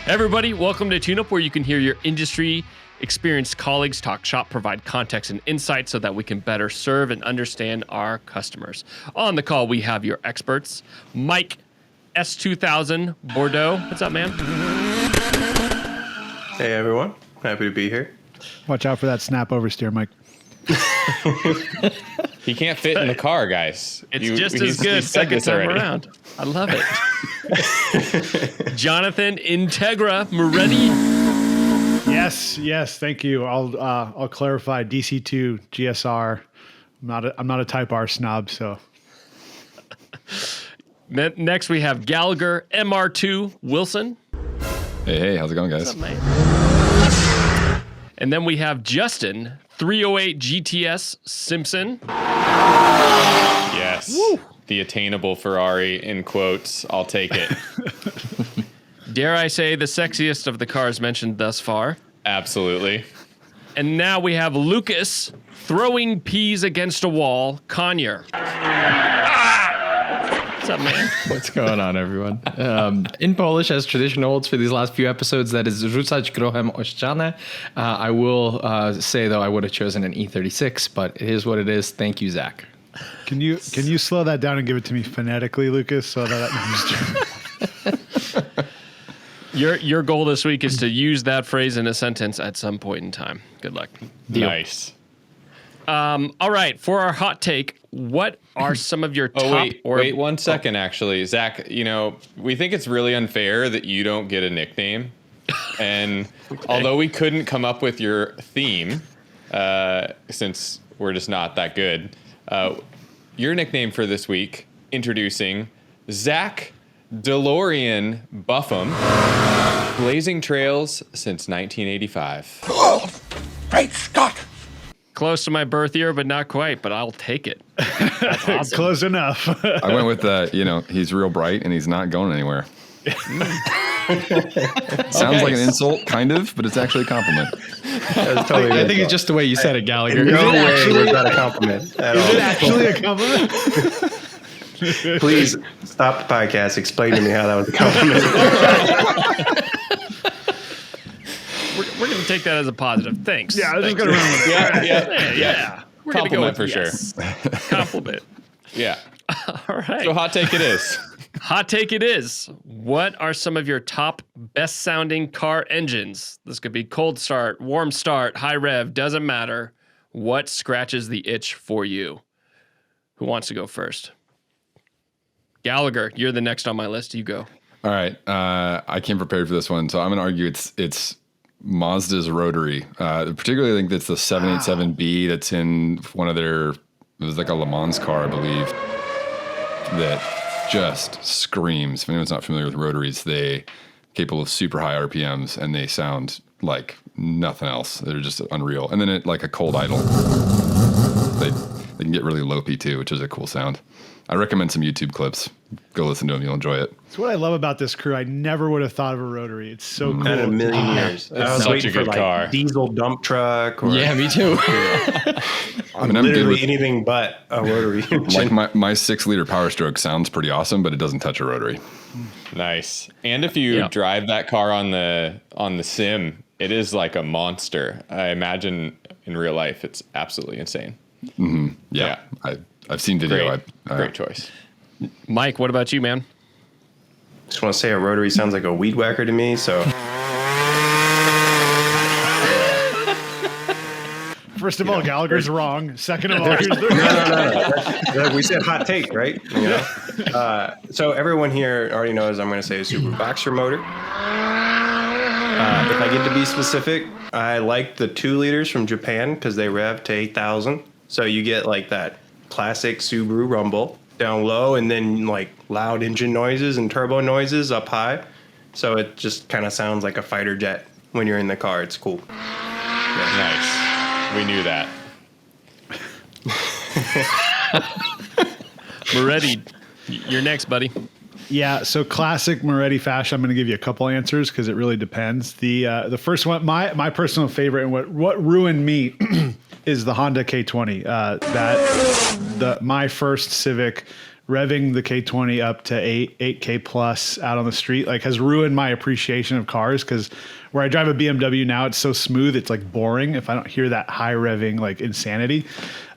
Everybody, welcome to Tune Up, where you can hear your industry experienced colleagues talk shop, provide context and insight so that we can better serve and understand our customers. On the call, we have your experts, Mike S2000 Bordeaux. What's up, man? Hey, everyone. Happy to be here. Watch out for that snap oversteer, Mike. He can't fit in the car, guys. It's just as good second time around. I love it. Jonathan Integra Moretti. Yes, thank you. I'll clarify. DC2 GSR. I'm not a Type R snob, so. Next we have Gallagher MR2 Wilson. Hey, how's it going, guys? What's up, man? And then we have Justin 308 GTS Simpson. Yes. Woo. The attainable Ferrari, in quotes. I'll take it. Dare I say the sexiest of the cars mentioned thus far. Absolutely. And now we have Lucas throwing peas against a wall, Conyer. What's up, man? What's going on, everyone? In Polish, as tradition holds for these last few episodes, that is rzucać grochem o ścianę. I will say, though, I would have chosen an E36, but it is what it is. Thank you, Zach. Can you slow that down and give it to me phonetically, Lucas, so that Your goal this week is to use that phrase in a sentence at some point in time. Good luck. Deal. Nice. All right, for our hot take, what are some of your top? Wait 1 second, actually. Zach, we think it's really unfair that you don't get a nickname. And although we couldn't come up with your theme, since we're just not that good, your nickname for this week, introducing Zach DeLorean Buffum, blazing trails since 1985. Oh, great Scott! Close to my birth year, but not quite, but I'll take it. That's awesome. Close enough. I went with, he's real bright and he's not going anywhere. Sounds like an insult, kind of, but it's actually a compliment. Totally I think it's just the way you said it, Gallagher. No way was that a compliment at all. Is it actually a compliment? Please stop the podcast. Explain to me how that was a compliment. We're going to take that as a positive. Thanks. Yeah, I was just going to run with it. Yeah. We're going to go with for sure. Compliment. Yeah. All right. So hot take it is. Hot take it is. What are some of your top best sounding car engines? This could be cold start, warm start, high rev, doesn't matter. What scratches the itch for you? Who wants to go first? Gallagher, you're the next on my list. You go. All right. I came prepared for this one, so I'm going to argue it's Mazda's rotary. Particularly, I think that's the 787B that's in one of their, it was like a Le Mans car, I believe, that just screams. If anyone's not familiar with rotaries, they're capable of super high RPMs, and they sound like nothing else. They're just unreal. And then like a cold idle, they can get really lopey too, which is a cool sound. I recommend some YouTube clips. Go listen to them. You'll enjoy it. It's what I love about this crew. I never would have thought of a rotary. It's so cool. Not in a million years. I was such waiting a good for car. Diesel dump truck. Or, Yeah, me too. I'm good literally with anything but a rotary. like my 6-liter Power Stroke sounds pretty awesome, but it doesn't touch a rotary. Nice. And if you drive that car on the sim, it is like a monster. I imagine in real life, it's absolutely insane. Mm-hmm. Yeah. I've seen video. Great choice. Mike, what about you, man? Just want to say a rotary sounds like a weed whacker to me, so. First of all, Gallagher's wrong. Second of all, here's the No. We said hot take, right? So everyone here already knows I'm going to say a Subaru Boxer motor. If I get to be specific, I like the 2 liters from Japan because they rev to 8,000. So you get like that classic Subaru rumble down low, and then like loud engine noises and turbo noises up high. So it just kind of sounds like a fighter jet when you're in the car. It's cool. Nice. We knew that. Moretti, you're next, buddy. Yeah, so classic Moretti fashion. I'm going to give you a couple answers because it really depends. The first one, my personal favorite, and what ruined me is the Honda K20. My first Civic revving the K20 up to 8K plus out on the street like has ruined my appreciation of cars, because where I drive a BMW now, it's so smooth, it's like boring if I don't hear that high revving like insanity.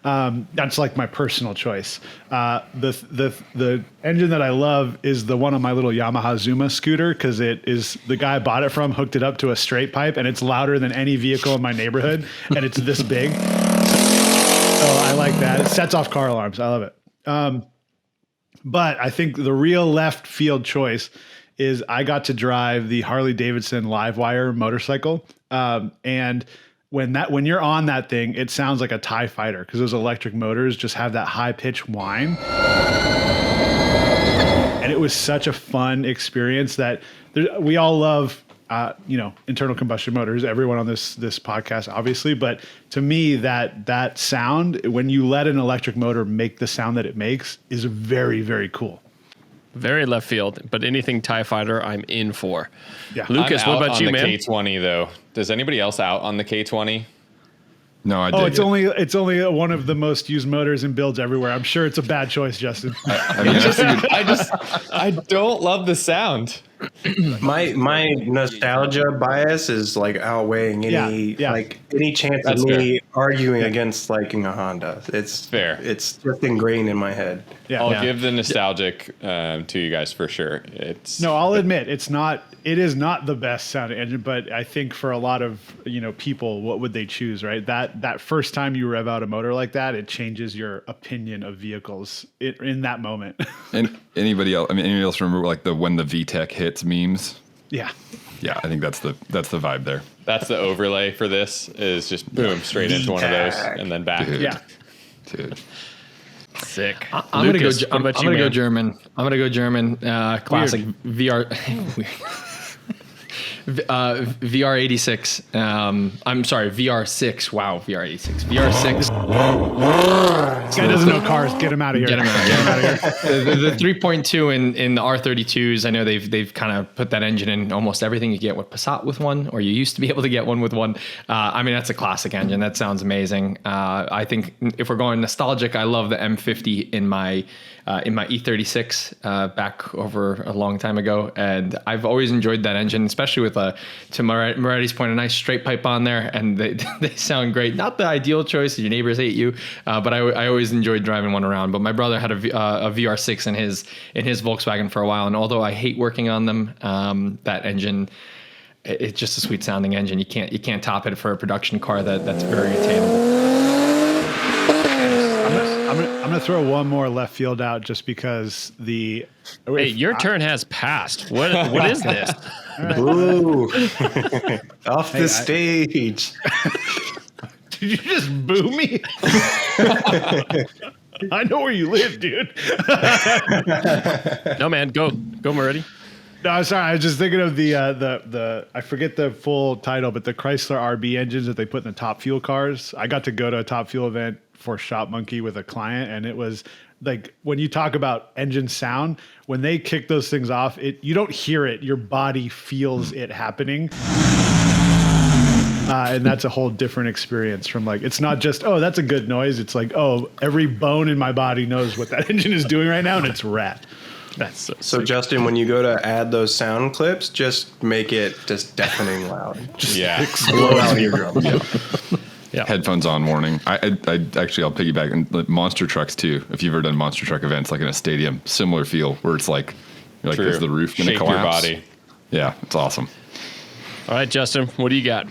That's like my personal choice. The engine that I love is the one on my little Yamaha Zuma scooter, because it is the guy I bought it from hooked it up to a straight pipe, and it's louder than any vehicle in my neighborhood, and it's this big. So I like that. It sets off car alarms. I love it. But I think the real left field choice is I got to drive the Harley Davidson Livewire motorcycle. And when you're on that thing, it sounds like a TIE fighter, because those electric motors just have that high pitched whine. And it was such a fun experience that we all love, internal combustion motors, everyone on this podcast, obviously. But to me, that sound, when you let an electric motor make the sound that it makes, is very, very cool. Very left field, but anything TIE Fighter, I'm in for. Yeah. Lucas, what about you, man? On the K20 though. Does anybody else out on the K20? No, I Oh, dig it's only one of the most used motors and builds everywhere. I'm sure it's a bad choice, Justin. I mean, that's a good- I don't love the sound. My nostalgia bias is like outweighing any any chance That's of me arguing against liking a Honda. It's fair. It's just ingrained in my head. Yeah. I'll give the nostalgic to you guys for sure. No, I'll admit it is not the best sounding engine, but I think for a lot of people, what would they choose, right? That first time you rev out a motor like that, it changes your opinion of vehicles in that moment. And anybody else? I mean, anybody else remember like the when the VTEC hits memes? Yeah. Yeah, I think that's the vibe there. That's the overlay for this, is just boom straight into one of those and then back. Dude. Yeah. Dude. Sick. I'm gonna go. Lucas, what I'm about you, gonna go man? German. I'm gonna go German. Classic VR. VR86. I'm sorry, VR6. Wow, VR86. VR6. This guy doesn't know cars. Get him out of here. Get him out of here. The 3.2 in the R32s. I know they've kind of put that engine in almost everything. You get with Passat with one, or you used to be able to get one with one. I mean, that's a classic engine. That sounds amazing. I think if we're going nostalgic, I love the M50 in my E36 back over a long time ago, and I've always enjoyed that engine, especially with to Moretti's point, a nice straight pipe on there, and they sound great. Not the ideal choice; your neighbors hate you, but I always enjoyed driving one around. But my brother had a VR6 in his Volkswagen for a while, and although I hate working on them, that engine, it's just a sweet sounding engine. You can't top it for a production car that's very attainable. I'm gonna throw one more left field out just because Hey, your turn has passed. What is this? Ooh. Off the stage. Did you just boo me? I know where you live, dude. No, man, go Moretti. No, I'm sorry. I was just thinking of the I forget the full title, but the Chrysler RB engines that they put in the Top Fuel cars. I got to go to a Top Fuel event for Shopmonkey with a client, and it was like, when you talk about engine sound, when they kick those things off, you don't hear it. Your body feels it happening. And that's a whole different experience from like, it's not just, oh, that's a good noise. It's like, oh, every bone in my body knows what that engine is doing right now, and it's rad. That's So Justin, when you go to add those sound clips, just make it just deafening loud. Yeah. Blow out your drums. Yeah. Headphones on warning. I'll piggyback, and monster trucks too. If you've ever done monster truck events, like in a stadium, similar feel where it's like, you're like, True. is the roof going to Shake collapse? your body. Yeah, it's awesome. All right, Justin, what do you got?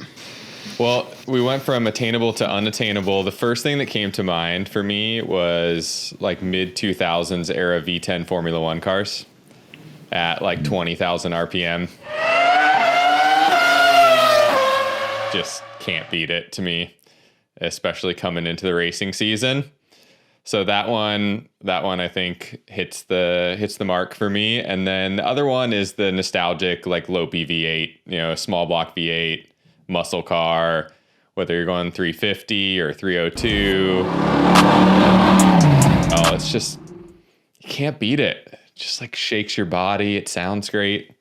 Well, we went from attainable to unattainable. The first thing that came to mind for me was like mid 2000s era V10 Formula One cars at like 20,000 RPM. Just can't beat it to me, especially coming into the racing season. So that one I think hits the mark for me. And then the other one is the nostalgic like Lopi V8, small block V8 muscle car, whether you're going 350 or 302. Oh, it's just, you can't beat it. It just like shakes your body. It sounds great.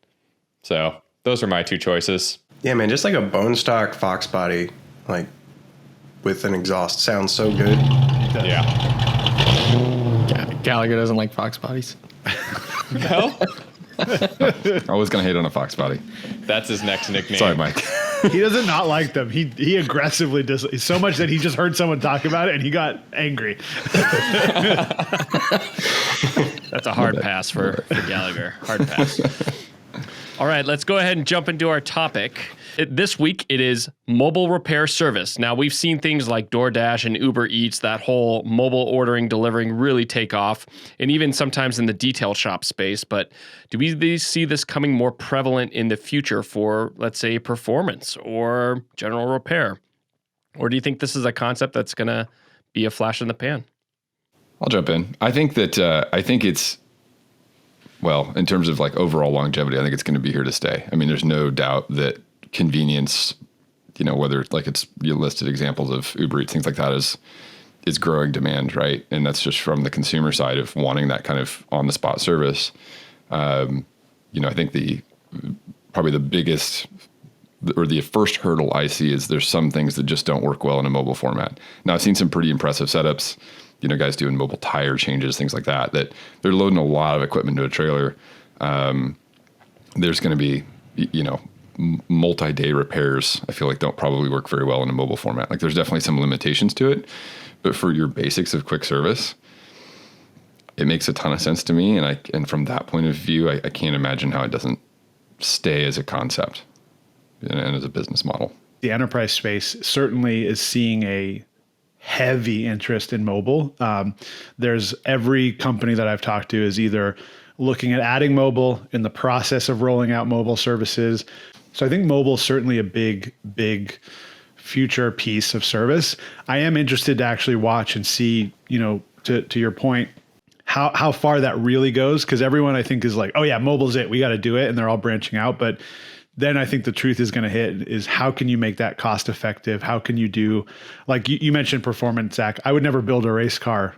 So those are my two choices. Yeah, man, just like a bone stock Fox body, like with an exhaust, sounds so good. Yeah. Gallagher doesn't like fox bodies. No, I was gonna hate on a fox body. that's his next nickname. Sorry, Mike. He doesn't not like them. He aggressively does so much that he just heard someone talk about it and he got angry. That's a hard pass for Gallagher. Hard pass. All right, let's go ahead and jump into our topic. This week, it is mobile repair service. Now, we've seen things like DoorDash and Uber Eats, that whole mobile ordering, delivering really take off, and even sometimes in the detail shop space. But do we see this coming more prevalent in the future for, let's say, performance or general repair? Or do you think this is a concept that's going to be a flash in the pan? I'll jump in. I think it's, well, in terms of like overall longevity, I think it's going to be here to stay. I mean, there's no doubt that convenience, whether like it's you listed examples of Uber Eats, things like that is growing demand, right? And that's just from the consumer side of wanting that kind of on the spot service. I think probably the biggest or the first hurdle I see is there's some things that just don't work well in a mobile format. Now I've seen some pretty impressive setups, guys doing mobile tire changes, things like that they're loading a lot of equipment to a trailer. There's going to be, multi-day repairs, I feel like don't probably work very well in a mobile format. Like there's definitely some limitations to it, but for your basics of quick service, it makes a ton of sense to me. And from that point of view, I can't imagine how it doesn't stay as a concept and as a business model. The enterprise space certainly is seeing a heavy interest in mobile. There's every company that I've talked to is either looking at adding mobile, in the process of rolling out mobile services. So I think mobile is certainly a big future piece of service. I am interested to actually watch and see, to your point, how far that really goes. Because everyone I think is like, oh yeah, mobile's it. We got to do it. And they're all branching out. But then I think the truth is going to hit is how can you make that cost effective? How can you do, like you mentioned performance, Zach. I would never build a race car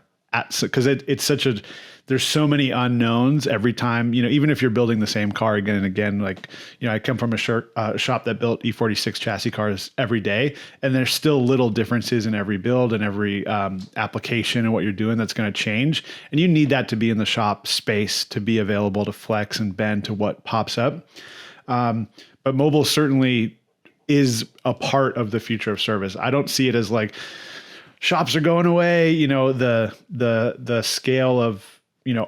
because it's such a, there's so many unknowns every time, even if you're building the same car again and again, like, I come from a shop that built E46 chassis cars every day, and there's still little differences in every build and every application and what you're doing that's going to change. And you need that to be in the shop space to be available to flex and bend to what pops up. But mobile certainly is a part of the future of service. I don't see it as like shops are going away, the scale of,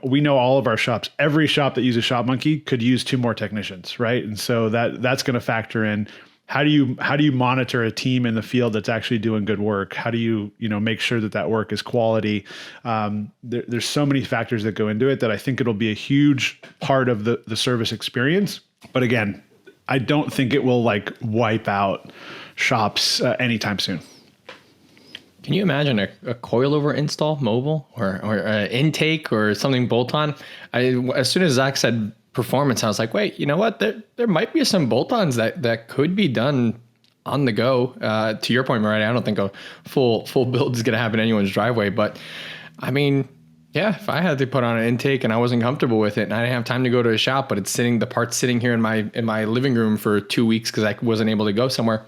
we know all of our shops, every shop that uses Shopmonkey could use 2 more technicians, right? And so that's going to factor in how do you monitor a team in the field that's actually doing good work? How do you make sure that work is quality? There's so many factors that go into it that I think it'll be a huge part of the service experience. But again, I don't think it will like wipe out shops anytime soon. Can you imagine a coilover install mobile or intake or something bolt-on? As soon as Zach said performance, I was like, wait, you know what? There might be some bolt-ons that could be done on the go. To your point, Mariah, I don't think a full build is going to happen in anyone's driveway. But I mean, yeah, if I had to put on an intake and I wasn't comfortable with it and I didn't have time to go to a shop, but the part's sitting here in my living room for 2 weeks because I wasn't able to go somewhere.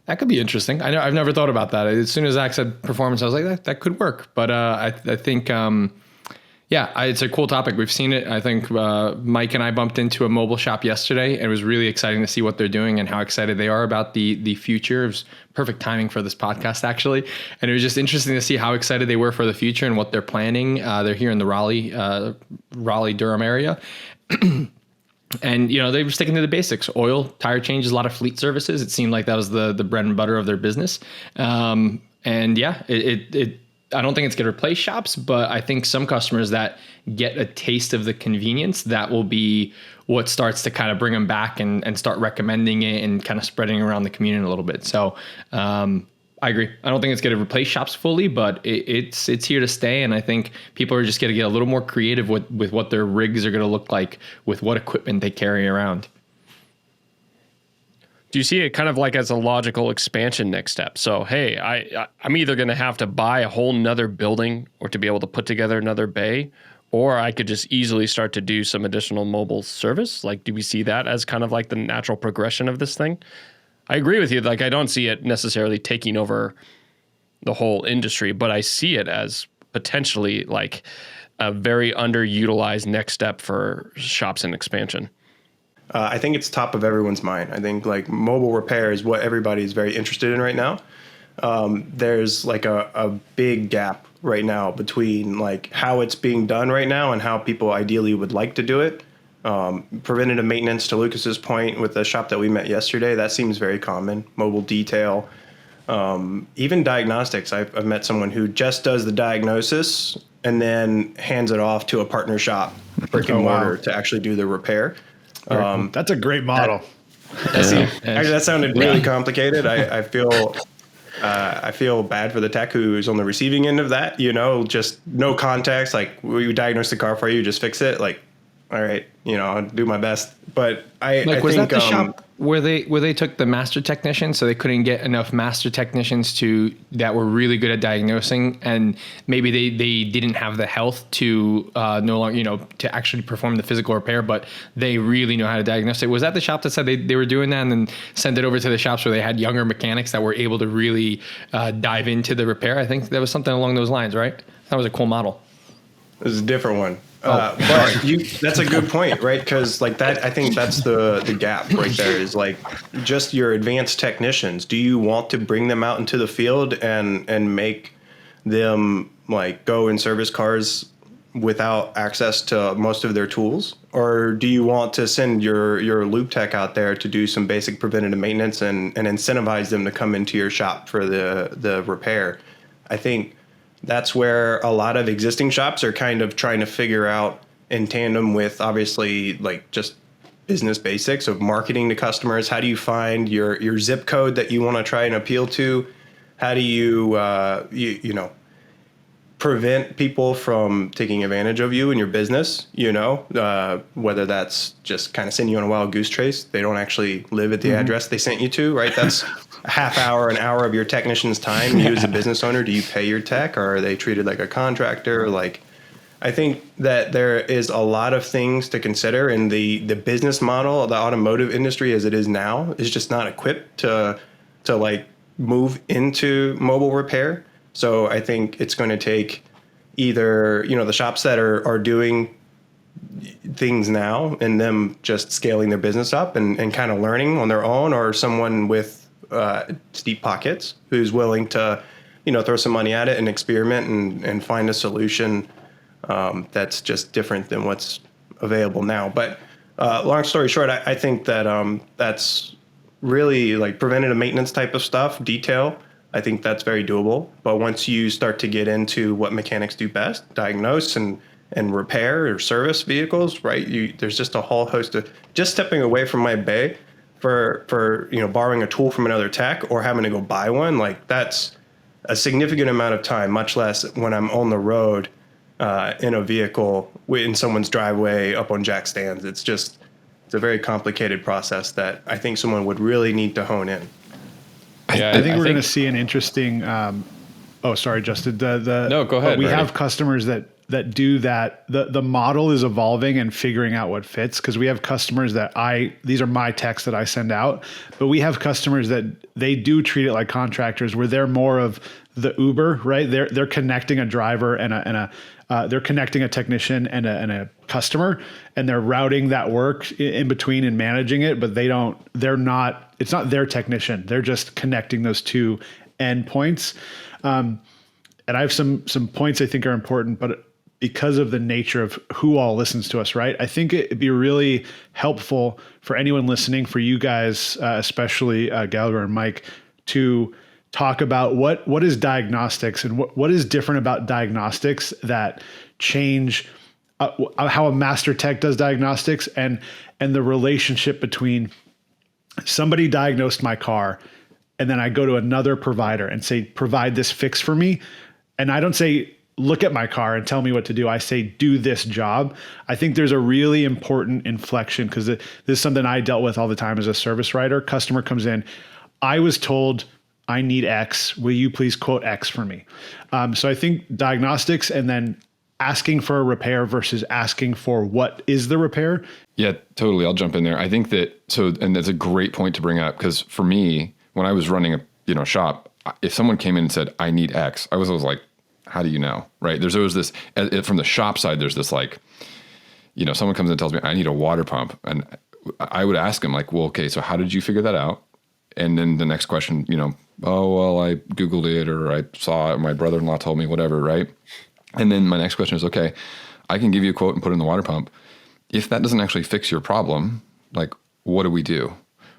That could be interesting. I've never thought about that. As soon as Zach said performance, I was like, that could work. But I think, it's a cool topic. We've seen it. I think Mike and I bumped into a mobile shop yesterday. And it was really exciting to see what they're doing and how excited they are about the future. It was perfect timing for this podcast, actually. And it was just interesting to see how excited they were for the future and what they're planning. They're here in the Raleigh-Durham area. And, they were sticking to the basics: oil, tire changes, a lot of fleet services. It seemed like that was the bread and butter of their business. I don't think it's going to replace shops, but I think some customers that get a taste of the convenience, that will be what starts to kind of bring them back and start recommending it and kind of spreading around the community a little bit. So I agree. I don't think it's going to replace shops fully, but it's here to stay. And I think people are just going to get a little more creative with what their rigs are going to look like, with what equipment they carry around. Do you see it kind of like as a logical expansion next step? So, hey, I'm either going to have to buy a whole nother building or to be able to put together another bay, or I could just easily start to do some additional mobile service. Like, do we see that as kind of like the natural progression of this thing? I agree with you. Like, I don't see it necessarily taking over the whole industry, but I see it as potentially like a very underutilized next step for shops and expansion? I think it's top of everyone's mind. I think like mobile repair is what everybody is very interested in right now. There's like a big gap right now between like how it's being done right now and how people ideally would like to do it. Preventative maintenance, to Lucas's point, with the shop that we met yesterday, that seems very common. Mobile detail, even diagnostics. I've met someone who just does the diagnosis and then hands it off to a partner shop, brick and mortar, to actually do the repair. That's a great model. Actually, that sounded really complicated. I feel bad for the tech who's on the receiving end of that. You know, just no context. Like, we diagnose the car for you, just fix it. Like, all right, you know, I'll do my best. But I was think that the shop where they took the master technicians, so they couldn't get enough master technicians that were really good at diagnosing, and maybe they didn't have the health to no longer, you know, to actually perform the physical repair, but they really know how to diagnose it. Was that the shop that said they were doing that and then sent it over to the shops where they had younger mechanics that were able to really dive into the repair? I think that was something along those lines, right? That was a cool model. It was a different one. But that's a good point, right? Because like that, I think that's the gap right there, is like just your advanced technicians. Do you want to bring them out into the field and make them like go and service cars without access to most of their tools? Or do you want to send your loop tech out there to do some basic preventative maintenance and incentivize them to come into your shop for the repair? I think that's where a lot of existing shops are kind of trying to figure out, in tandem with obviously like just business basics of marketing to customers. How do you find your zip code that you want to try and appeal to? How do you prevent people from taking advantage of you and your business? You know, whether that's just kind of sending you on a wild goose chase. They don't actually live at the address they sent you to, right? That's a half hour, an hour of your technician's time. You as a business owner, do you pay your tech, or are they treated like a contractor? Like, I think that there is a lot of things to consider, and the business model of the automotive industry as it is now is just not equipped to like move into mobile repair. So I think it's going to take either, you know, the shops that are doing things now and them just scaling their business up and kind of learning on their own, or someone with deep pockets who's willing to, you know, throw some money at it and experiment and find a solution that's just different than what's available now. But long story short, I think that that's really like preventative maintenance type of stuff, detail. I think that's very doable. But once you start to get into what mechanics do best, diagnose and repair or service vehicles, right? There's just a whole host of, just stepping away from my bay for you know, borrowing a tool from another tech or having to go buy one, like that's a significant amount of time, much less when I'm on the road in a vehicle in someone's driveway up on jack stands. It's a very complicated process that I think someone would really need to hone in. Yeah, I think we're going to see an interesting. Oh, sorry, Justin. No, go ahead. We have customers that do that. The model is evolving and figuring out what fits, because we have customers that these are my techs that I send out, but we have customers that they do treat it like contractors, where they're more of the Uber, right? They're connecting a driver and they're connecting a technician and a customer, and they're routing that work in between and managing it, but it's not their technician. They're just connecting those two endpoints. And I have some points I think are important, but because of the nature of who all listens to us, right? I think it'd be really helpful for anyone listening, for you guys, especially Gallagher and Mike, to talk about what is diagnostics and what is different about diagnostics that change how a master tech does diagnostics, and the relationship between somebody diagnosed my car and then I go to another provider and say, provide this fix for me. And I don't say, look at my car and tell me what to do. I say, do this job. I think there's a really important inflection, because this is something I dealt with all the time as a service writer. Customer comes in, I was told I need X. Will you please quote X for me? So I think diagnostics and then asking for a repair versus asking for what is the repair. Yeah, totally. I'll jump in there. I think and that's a great point to bring up, because for me, when I was running a shop, if someone came in and said, I need X, I was always like, how do you know, right? There's always this, from the shop side, there's this like, someone comes in and tells me I need a water pump. And I would ask them like, well, okay, so how did you figure that out? And then the next question, oh, well, I Googled it, or I saw it, my brother-in-law told me, whatever, right? And then my next question is, okay, I can give you a quote and put it in the water pump. If that doesn't actually fix your problem, like, what do we do,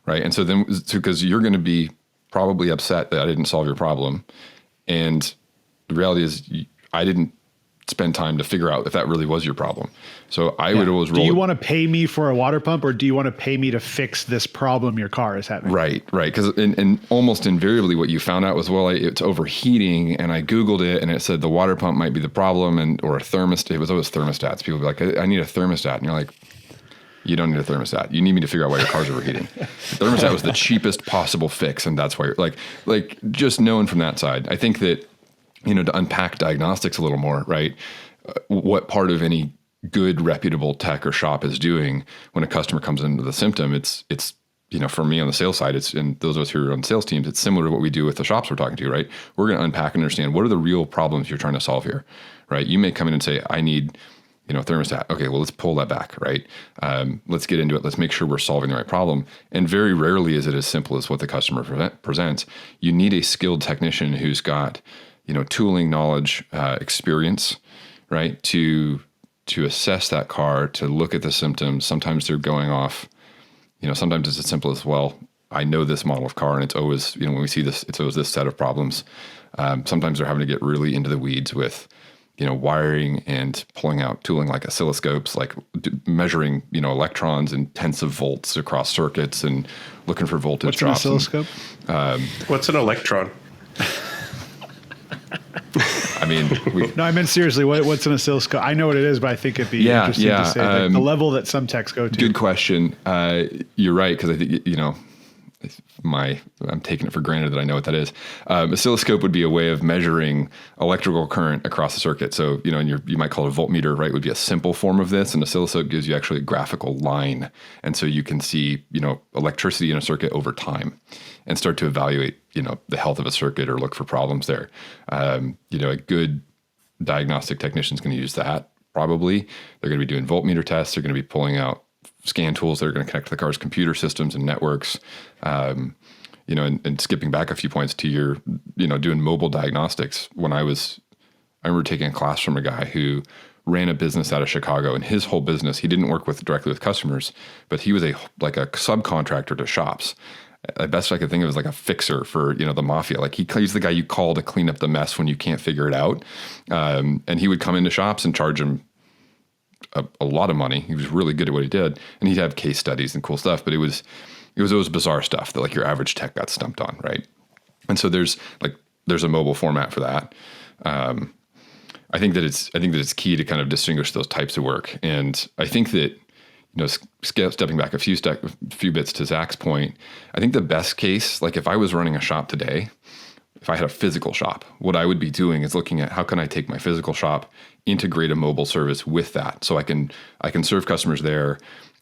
right? And so then, because you're going to be probably upset that I didn't solve your problem. And the reality is I didn't spend time to figure out if that really was your problem. So I would always roll. Do you want to pay me for a water pump, or do you want to pay me to fix this problem your car is having? Right. Because and almost invariably what you found out was, well, it's overheating, and I Googled it and it said the water pump might be the problem, or a thermostat. It was always thermostats. People would be like, I need a thermostat. And you're like, you don't need a thermostat. You need me to figure out why your car's overheating. The thermostat was the cheapest possible fix. And that's why you're like just knowing from that side, I think that, to unpack diagnostics a little more, right? What part of any good reputable tech or shop is doing when a customer comes into the symptom, it's for me on the sales side, and those of us who are on sales teams, it's similar to what we do with the shops we're talking to, right? We're going to unpack and understand what are the real problems you're trying to solve here, right? You may come in and say, I need, thermostat. Okay, well, let's pull that back, right? Let's get into it. Let's make sure we're solving the right problem. And very rarely is it as simple as what the customer presents. You need a skilled technician who's got tooling, knowledge, experience, right? To assess that car, to look at the symptoms. Sometimes they're going off, sometimes it's as simple as, well, I know this model of car and it's always, when we see this, it's always this set of problems. Sometimes they're having to get really into the weeds with, wiring and pulling out tooling like oscilloscopes, like measuring, electrons and tenths of volts across circuits and looking for voltage What's drops. an oscilloscope? What's an electron? I mean, No, I meant seriously. What's an oscilloscope? I know what it is, but I think it'd be interesting to say like, the level that some techs go to. Good question. You're right, because I think I'm taking it for granted that I know what that is. Oscilloscope would be a way of measuring electrical current across a circuit. So you might call it a voltmeter, right? Would be a simple form of this. And oscilloscope gives you actually a graphical line, and so you can see electricity in a circuit over time, and start to evaluate the health of a circuit or look for problems there. A good diagnostic technician is going to use that. Probably they're going to be doing voltmeter tests. They're going to be pulling out scan tools that are going to connect to the car's computer systems and networks. And skipping back a few points to your, doing mobile diagnostics. I remember taking a class from a guy who ran a business out of Chicago, and his whole business, he didn't work directly with customers, but he was a subcontractor to shops. The best I could think of is like a fixer for, the mafia. Like he's the guy you call to clean up the mess when you can't figure it out. And he would come into shops and charge him a lot of money. He was really good at what he did, and he'd have case studies and cool stuff, but it was always bizarre stuff that like your average tech got stumped on, right? And so there's a mobile format for that. I think that it's key to kind of distinguish those types of work. And I think that, stepping back a few bits to Zach's point, I think the best case, like if I was running a shop today, if I had a physical shop, what I would be doing is looking at how can I take my physical shop, integrate a mobile service with that, so I can serve customers there,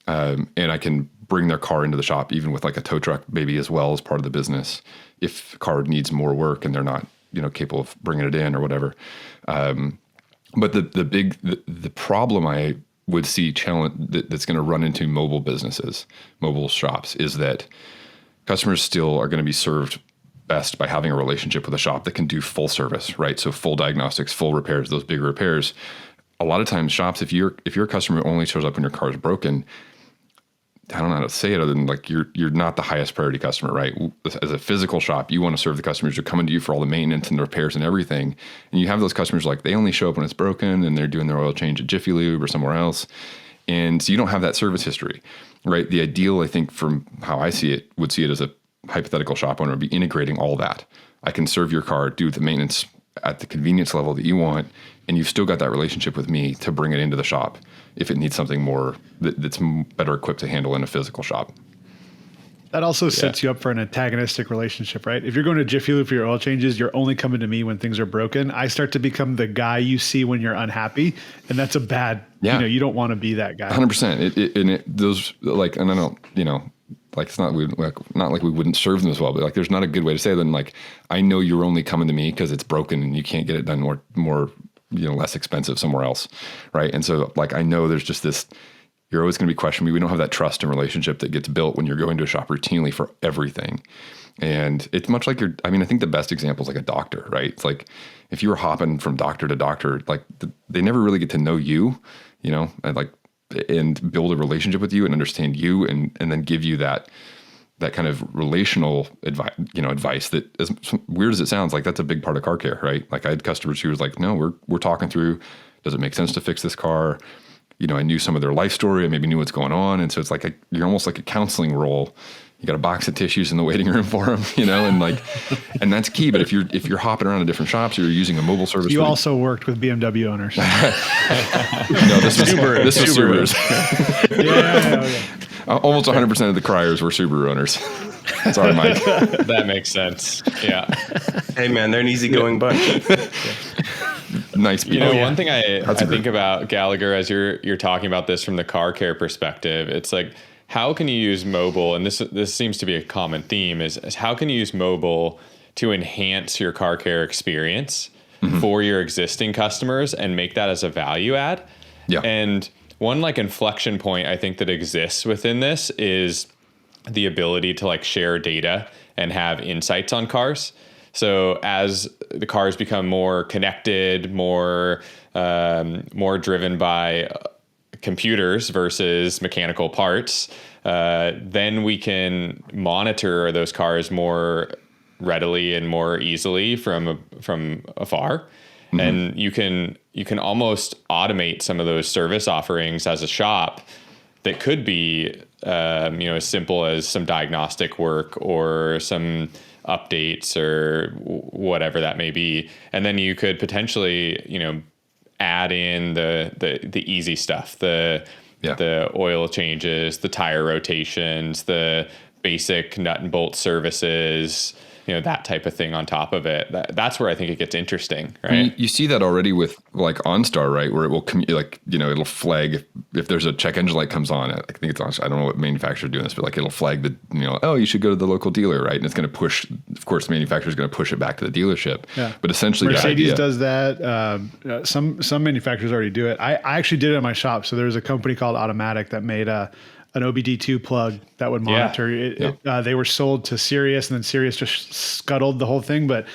and I can bring their car into the shop, even with like a tow truck maybe as well as part of the business, if the car needs more work and they're not capable of bringing it in or whatever. But the problem I would see challenge that's going to run into mobile businesses, mobile shops, is that customers still are going to be served best by having a relationship with a shop that can do full service, right? So full diagnostics, full repairs, those big repairs. A lot of times shops, if you're a customer who only shows up when your car is broken, I don't know how to say it other than like you're not the highest priority customer, right? As a physical shop, you want to serve the customers who are coming to you for all the maintenance and the repairs and everything. And you have those customers like they only show up when it's broken and they're doing their oil change at Jiffy Lube or somewhere else. And so you don't have that service history, right? The ideal, I think, from how I see it, would see it as a hypothetical shop owner would be integrating all that. I can serve your car, do the maintenance at the convenience level that you want, and you've still got that relationship with me to bring it into the shop if it needs something more that's better equipped to handle in a physical shop. That also sets you up for an antagonistic relationship, right? If you're going to Jiffy Lube for your oil changes, you're only coming to me when things are broken. I start to become the guy you see when you're unhappy, and that's a bad. You don't want to be that guy. 100%. And those like, and I don't, like it's not not like we wouldn't serve them as well, but like there's not a good way to say then like I know you're only coming to me because it's broken and you can't get it done more less expensive somewhere else, right? And so like I know there's just this. You're always going to be questioning me. We don't have that trust and relationship that gets built when you're going to a shop routinely for everything. And it's much like I think the best example is like a doctor, right? It's like if you were hopping from doctor to doctor, like they never really get to know you, and build a relationship with you and understand you and then give you that kind of relational advice that, as weird as it sounds, like that's a big part of car care, right? Like I had customers who was like, no, we're talking through, does it make sense to fix this car? I knew some of their life story. I maybe knew what's going on. And so it's like you're almost like a counseling role. You got a box of tissues in the waiting room for them, and that's key. But if you're hopping around to different shops or you're using a mobile service. You also worked with BMW owners. No, this was Subarus. Yeah. Almost 100% of the criers were Subaru owners. Sorry, Mike. That makes sense. Yeah. Hey, man, they're an easygoing bunch. Nice people. One thing I think about, Gallagher, as you're talking about this from the car care perspective, it's like, how can you use mobile? And this seems to be a common theme is how can you use mobile to enhance your car care experience for your existing customers and make that as a value add? Yeah. And one like inflection point I think that exists within this is the ability to like share data and have insights on cars. So as the cars become more connected, more driven by computers versus mechanical parts, then we can monitor those cars more readily and more easily from afar. And you can almost automate some of those service offerings as a shop that could be as simple as some diagnostic work or some updates or whatever that may be. And then you could potentially, add in the easy stuff, the oil changes, the tire rotations, the basic nut and bolt services, that type of thing on top of it. That's where I think it gets interesting, right? You see that already with like OnStar, right? Where it will it'll flag if there's a check engine light comes on. I think it's OnStar. I don't know what manufacturer doing this, but like it'll flag that, oh, you should go to the local dealer, right? And it's going to push, of course, the manufacturer is going to push it back to the dealership. Yeah. But essentially Mercedes does that. Some manufacturers already do it. I actually did it in my shop. So there's a company called Automatic that made an OBD2 plug that would monitor. They were sold to Sirius, and then Sirius just scuttled the whole thing. But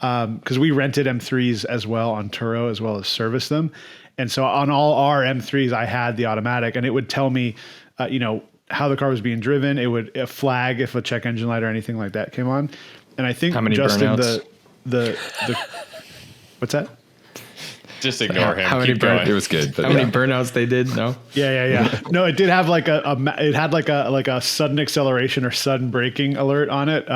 because we rented M3s as well on Turo, as well as service them. And so on all our M3s, I had the Automatic, and it would tell me, how the car was being driven. It would flag if a check engine light or anything like that came on. And I think Justin, the what's that? Just ignore him. Keep going. It was good. How many burnouts they did? No. Yeah. No, it did have like it had like a sudden acceleration or sudden braking alert on it.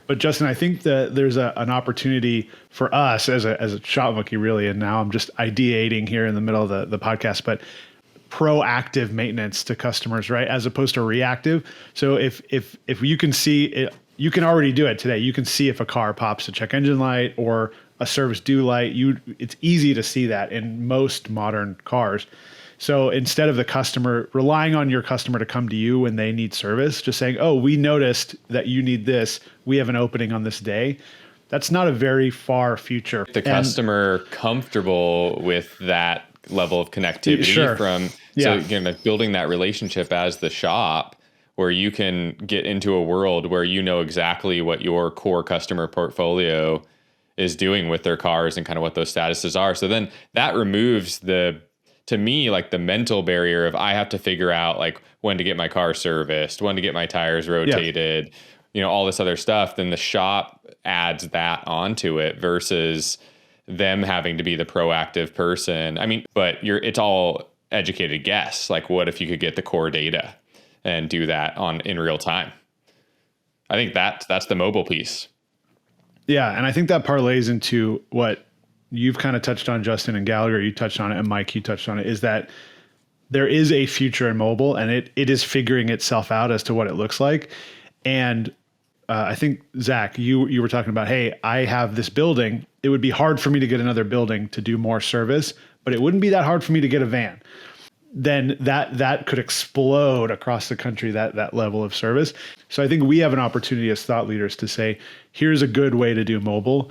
But Justin, I think that there's an opportunity for us as a shop monkey, really. And now I'm just ideating here in the middle of the podcast, but proactive maintenance to customers, right? As opposed to reactive. So if you can see it, you can already do it today. You can see if a car pops a check engine light or a service due light. It's easy to see that in most modern cars. So instead of the customer relying on your customer to come to you when they need service, just saying, oh, we noticed that you need this. We have an opening on this day. That's not a very far future. The customer comfortable with that level of connectivity so building that relationship as the shop where you can get into a world where exactly what your core customer portfolio is doing with their cars and kind of what those statuses are. So then that removes to me, like the mental barrier of I have to figure out like when to get my car serviced, when to get my tires rotated, all this other stuff. Then the shop adds that onto it versus them having to be the proactive person. I mean, but it's all educated guess. Like what if you could get the core data and do that in real time? I think that's the mobile piece. Yeah, and I think that parlays into what you've kind of touched on, Justin, and Gallagher, you touched on it, and Mike, you touched on it, is that there is a future in mobile, and it is figuring itself out as to what it looks like. And I think, Zach, you were talking about, hey, I have this building. It would be hard for me to get another building to do more service, but it wouldn't be that hard for me to get a van. then that could explode across the country, that level of service. So I think we have an opportunity as thought leaders to say, here's a good way to do mobile.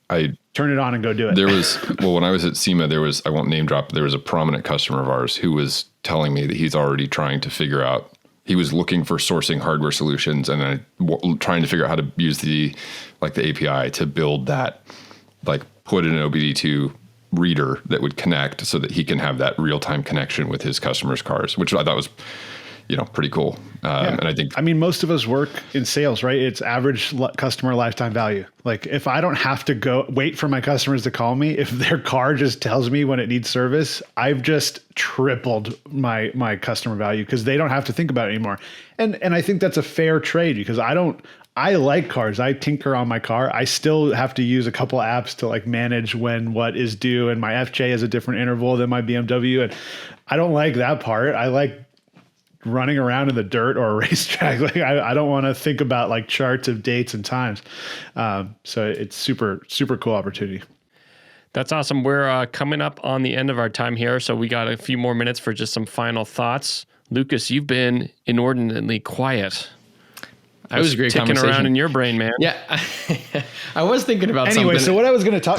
Turn it on and go do it. There was, when I was at SEMA, I won't name drop, there was a prominent customer of ours who was telling me that he's already trying to figure out, he was looking for sourcing hardware solutions and then trying to figure out how to use the API to build that, put in an OBD2 reader that would connect so that he can have that real-time connection with his customers' cars, which I thought was, pretty cool. And I mean, most of us work in sales, right? It's average customer lifetime value. Like if I don't have to go wait for my customers to call me, if their car just tells me when it needs service, I've just tripled my customer value because they don't have to think about it anymore. And I think that's a fair trade because I like cars. I tinker on my car. I still have to use a couple apps to manage when what is due, and my FJ is a different interval than my BMW. And I don't like that part. I like running around in the dirt or a racetrack. I don't want to think about charts of dates and times. So it's super, super cool opportunity. That's awesome. We're coming up on the end of our time here. So we got a few more minutes for just some final thoughts. Lucas, you've been inordinately quiet. That was a great ticking conversation. around in your brain, man. Yeah. I was thinking about anyway, something. So what I was going to talk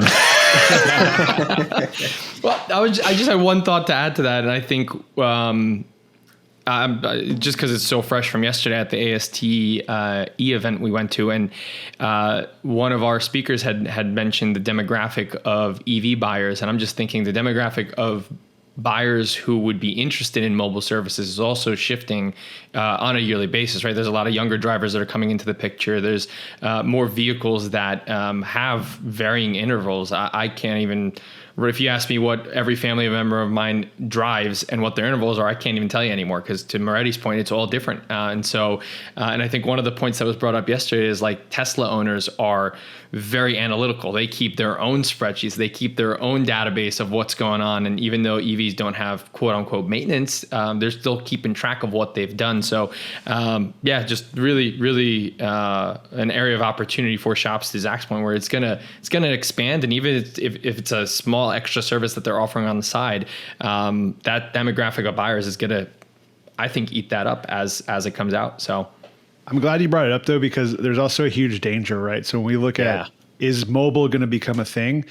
Well, I just had one thought to add to that. And I think, just because it's so fresh from yesterday at the AST E event we went to, and one of our speakers had mentioned the demographic of EV buyers, and I'm just thinking the demographic of buyers who would be interested in mobile services is also shifting on a yearly basis, right? There's a lot of younger drivers that are coming into the picture. There's more vehicles that have varying intervals. I can't even, if you ask me what every family member of mine drives and what their intervals are, I can't even tell you anymore because to Moretti's point, it's all different. And I think one of the points that was brought up yesterday is Tesla owners are very analytical. They keep their own spreadsheets. They keep their own database of what's going on. And even though EVs don't have quote unquote maintenance, they're still keeping track of what they've done. So just really, really an area of opportunity for shops to Zach's point where it's gonna expand. And even if it's a small extra service that they're offering on the side, that demographic of buyers is gonna, I think, eat that up as it comes out. So I'm glad you brought it up though, because there's also a huge danger, right? So when we look at, is mobile going to become a thing?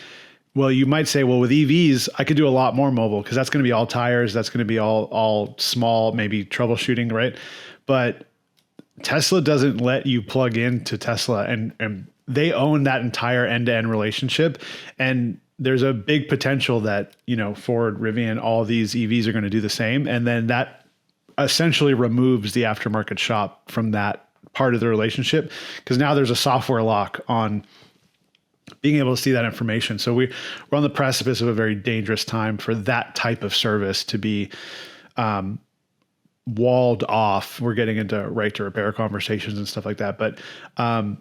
Well, you might say, well, with EVs, I could do a lot more mobile because that's going to be all tires. That's going to be all small, maybe troubleshooting, right? But Tesla doesn't let you plug into Tesla, and they own that entire end-to-end relationship. And there's a big potential that, Ford, Rivian, all these EVs are going to do the same. And then that essentially removes the aftermarket shop from that part of the relationship, because now there's a software lock on being able to see that information. So we're on the precipice of a very dangerous time for that type of service to be walled off. We're getting into right to repair conversations and stuff like that. But in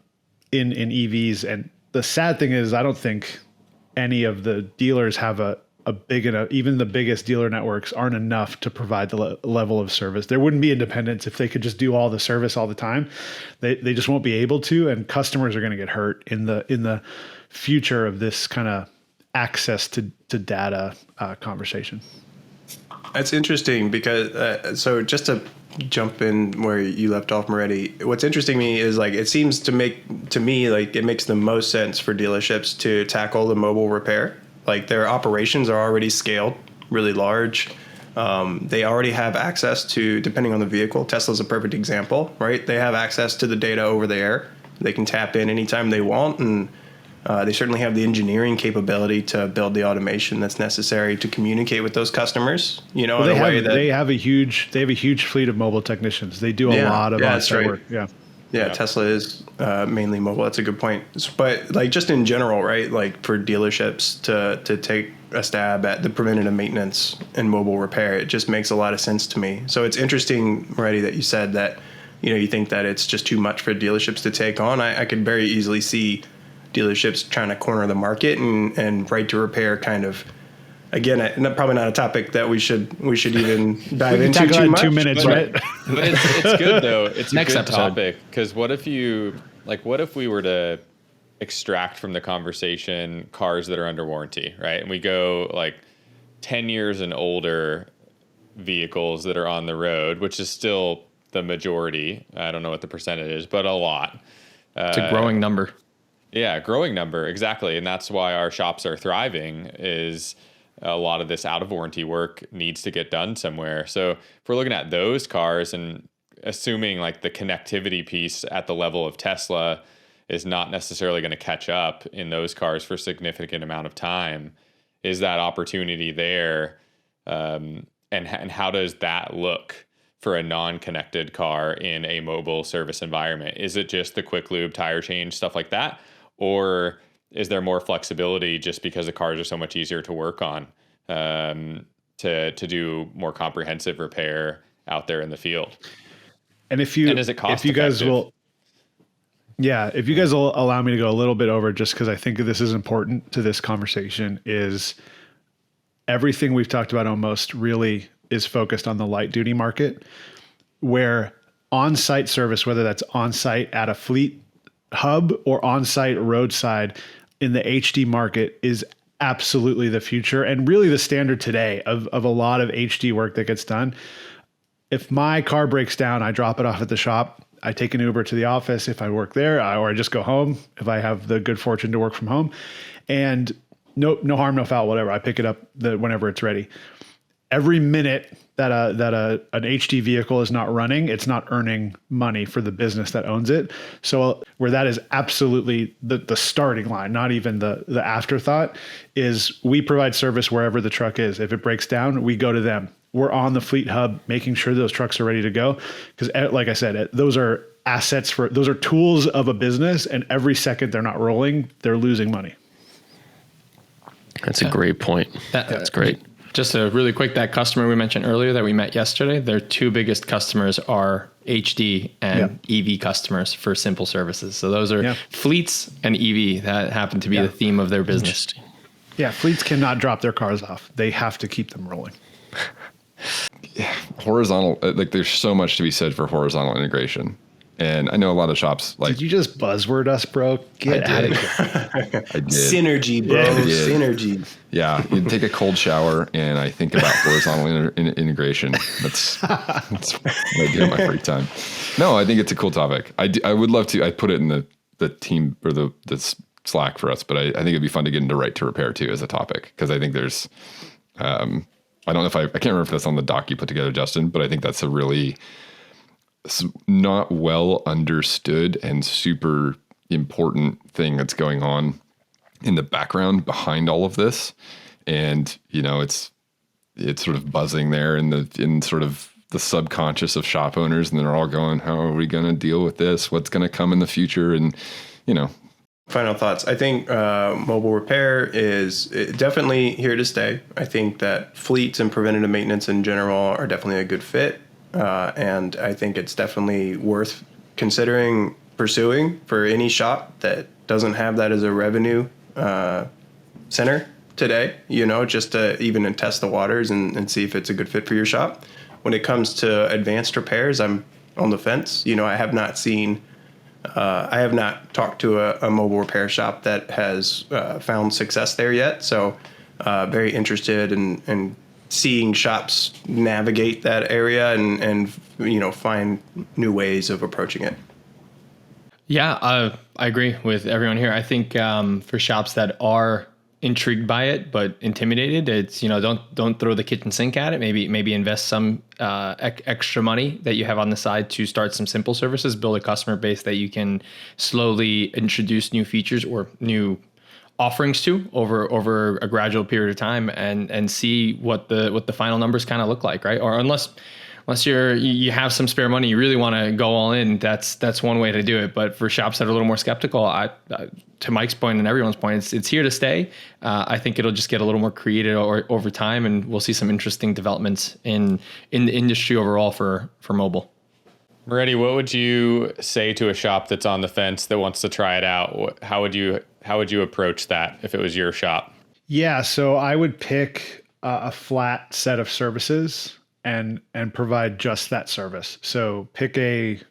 EVs, and the sad thing is, I don't think any of the dealers have a big enough, even the biggest dealer networks aren't enough to provide the level of service. There wouldn't be independence if they could just do all the service all the time. They just won't be able to, and customers are going to get hurt in the future of this kind of access to data conversation. That's interesting because so just to jump in where you left off, Moretti, what's interesting to me is it seems to me it makes the most sense for dealerships to tackle the mobile repair. Their operations are already scaled really large. They already have access to, depending on the vehicle, Tesla's a perfect example, right? They have access to the data over the air. They can tap in anytime they want, and they certainly have the engineering capability to build the automation that's necessary to communicate with those customers. They have a huge fleet of mobile technicians. They do a lot of on-site work. Yeah, Tesla is mainly mobile. That's a good point. But just in general, right? For dealerships to take a stab at the preventative maintenance and mobile repair, it just makes a lot of sense to me. So it's interesting, Moretti, that you said that you think that it's just too much for dealerships to take on. I could very easily see dealerships trying to corner the market and right to repair kind of. Again, probably not a topic that we should even dive into too much. 2 minutes, right? But it's good though. It's Next a good episode. topic, because what if we were to extract from the conversation cars that are under warranty, right? And we go 10 years and older, vehicles that are on the road, which is still the majority. I don't know what the percentage is, but a lot. It's a growing number. Yeah, growing number, exactly. And that's why our shops are thriving, is a lot of this out of warranty work needs to get done somewhere. So if we're looking at those cars and assuming like the connectivity piece at the level of Tesla is not necessarily going to catch up in those cars for a significant amount of time, is that opportunity there? And how does that look for a non-connected car in a mobile service environment? Is it just the quick lube, tire change, stuff like that? Or is there more flexibility just because the cars are so much easier to work on, to do more comprehensive repair out there in the field? And if is it cost if you guys effective? will, yeah, if you guys will allow me to go a little bit over, just because I think this is important to this conversation, is everything we've talked about almost really is focused on the light duty market, where on-site service, whether that's on-site at a fleet hub or on-site roadside in the HD market, is absolutely the future and really the standard today of a lot of HD work that gets done. If my car breaks down, I drop it off at the shop. I take an Uber to the office if I work there, or I just go home if I have the good fortune to work from home. And no harm, no foul, whatever. I pick it up whenever it's ready. Every minute that an HD vehicle is not running, it's not earning money for the business that owns it. So where that is absolutely the starting line, not even the afterthought, is we provide service wherever the truck is. If it breaks down, we go to them. We're on the fleet hub, making sure those trucks are ready to go. Because like I said, those are assets those are tools of a business, and every second they're not rolling, they're losing money. That's a great point. That's great. Just a really quick, that customer we mentioned earlier that we met yesterday, their two biggest customers are HD and EV customers for simple services. So those are fleets and EV that happen to be the theme of their business. Yeah, fleets cannot drop their cars off. They have to keep them rolling. Horizontal, like there's so much to be said for horizontal integration. And I know a lot of shops like. Did you just buzzword us, bro? Get out of here. I did. Synergy, bro. I did. Synergy. Yeah, you take a cold shower, and I think about horizontal integration. That's what I do in my free time. No, I think it's a cool topic. I would love to. I put it in the team or the Slack for us, but I think it'd be fun to get into right to repair too as a topic, because I think there's. I don't know if I can't remember if that's on the doc you put together, Justin, but I think that's a really not well understood and super important thing that's going on in the background behind all of this. And, you know, it's sort of buzzing there in sort of the subconscious of shop owners, and they're all going, how are we going to deal with this? What's going to come in the future? And, you know. Final thoughts. I think mobile repair is definitely here to stay. I think that fleets and preventative maintenance in general are definitely a good fit. And I think it's definitely worth considering pursuing for any shop that doesn't have that as a revenue center today, you know, just to even test the waters and see if it's a good fit for your shop. When it comes to advanced repairs, I'm on the fence. You know, I have not talked to a mobile repair shop that has found success there yet. So very interested in seeing shops navigate that area and you know, find new ways of approaching it. Yeah, I agree with everyone here. I think for shops that are intrigued by it but intimidated, it's, you know, don't throw the kitchen sink at it. Maybe invest some extra money that you have on the side to start some simple services, build a customer base that you can slowly introduce new features or new offerings to over a gradual period of time, and see what the final numbers kind of look like, right? Or unless you have some spare money, you really want to go all in, that's one way to do it. But for shops that are a little more skeptical, to Mike's point and everyone's point, it's here to stay. I think it'll just get a little more creative over time, and we'll see some interesting developments in the industry overall for mobile. Moretti, what would you say to a shop that's on the fence that wants to try it out? How would you approach that if it was your shop? Yeah, so I would pick a flat set of services and provide just that service. So pick a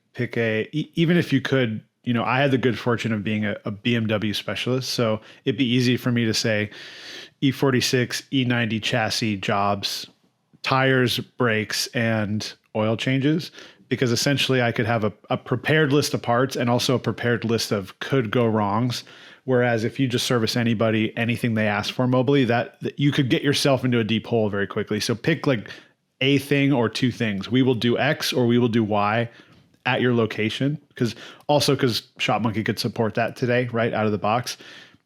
even if you could, you know, I had the good fortune of being a BMW specialist, so it'd be easy for me to say E46, E90 chassis jobs, tires, brakes, and oil changes, because essentially I could have a prepared list of parts and also a prepared list of could go wrongs. Whereas if you just service anybody, anything they ask for mobily, that you could get yourself into a deep hole very quickly. So pick like a thing or two things. We will do X or we will do Y at your location, because Shopmonkey could support that today, right out of the box.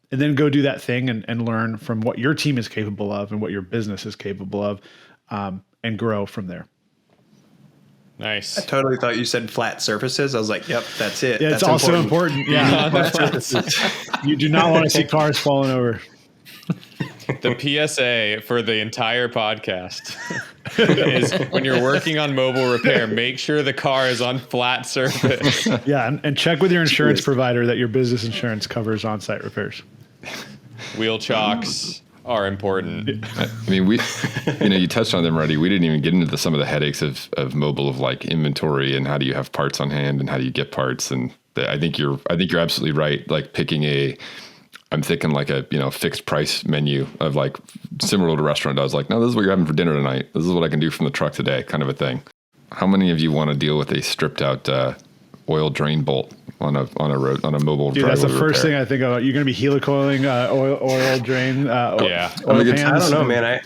And then go do that thing and learn from what your team is capable of and what your business is capable of, and grow from there. Nice. I totally thought you said flat surfaces. I was like, yep, that's it. Yeah, that's it's also important. Yeah. Flat surfaces. You do not want to see cars falling over. The PSA for the entire podcast is when you're working on mobile repair, make sure the car is on flat surface. Yeah, and check with your insurance provider that your business insurance covers on-site repairs. Wheel chocks are important. I mean, you touched on them already. We didn't even get into some of the headaches of mobile, of like inventory and how do you have parts on hand and how do you get parts. And I think you're absolutely right. Like picking I'm thinking like a fixed price menu of like similar to a restaurant does. Like, no, this is what you're having for dinner tonight. This is what I can do from the truck today, kind of a thing. How many of you want to deal with a stripped out oil drain bolt on a mobile? Dude, that's the first repair? thing I think about. You're going to be helicoiling oil drain. Yeah. Oil I pans. don't know, man.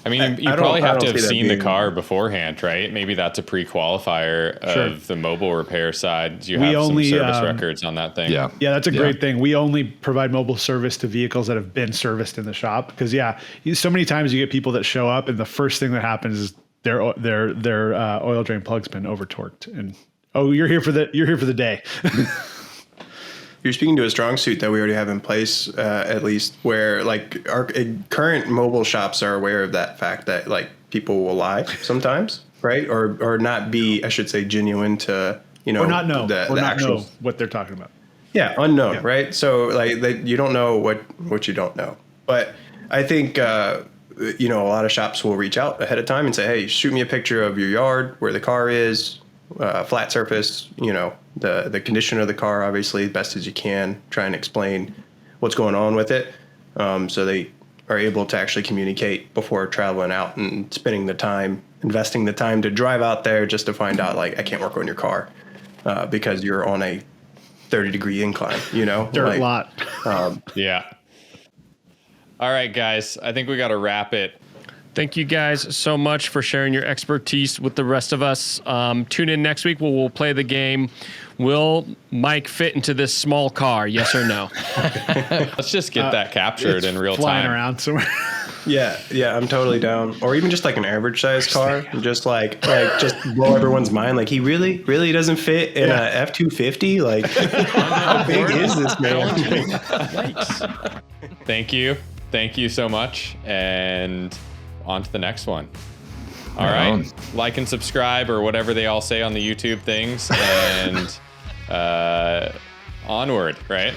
I mean, you I probably have don't to have see that seen the being- car beforehand, right? Maybe that's a pre-qualifier of the mobile repair side. You We have only, some service records on that thing. Yeah. Yeah, that's a great thing. We only provide mobile service to vehicles that have been serviced in the shop, because so many times you get people that show up and the first thing that happens is their oil drain plug's been over torqued, and you're here for the day. You're speaking to a strong suit that we already have in place, at least, where like our current mobile shops are aware of that fact that like people will lie sometimes, right? Or not be, I should say, genuine to, Or not know. the Or not actual know what they're talking about. Yeah, unknown, Yeah. right? So like you don't know what you don't know. But I think a lot of shops will reach out ahead of time and say, hey, shoot me a picture of your yard, where the car is, flat surface, the condition of the car, obviously, as best as you can. Try and explain what's going on with it, so they are able to actually communicate before traveling out and spending the time, investing the time to drive out there just to find out, like, I can't work on your car because you're on a 30-degree incline, Dirt lot. Yeah. All right, guys. I think we got to wrap it. Thank you guys so much for sharing your expertise with the rest of us. Tune in next week where we'll play the game. Will Mike fit into this small car? Yes or no? Let's just get that captured It's in real flying time. around somewhere. Yeah, I'm totally down. Or even just like an average size car, just like just blow everyone's mind. Like, he really doesn't fit in a F-250. Like, how big is this man? Thank you so much, and on to the next one. All Right right, on. like and subscribe or whatever they all say on the YouTube things, and onward, right?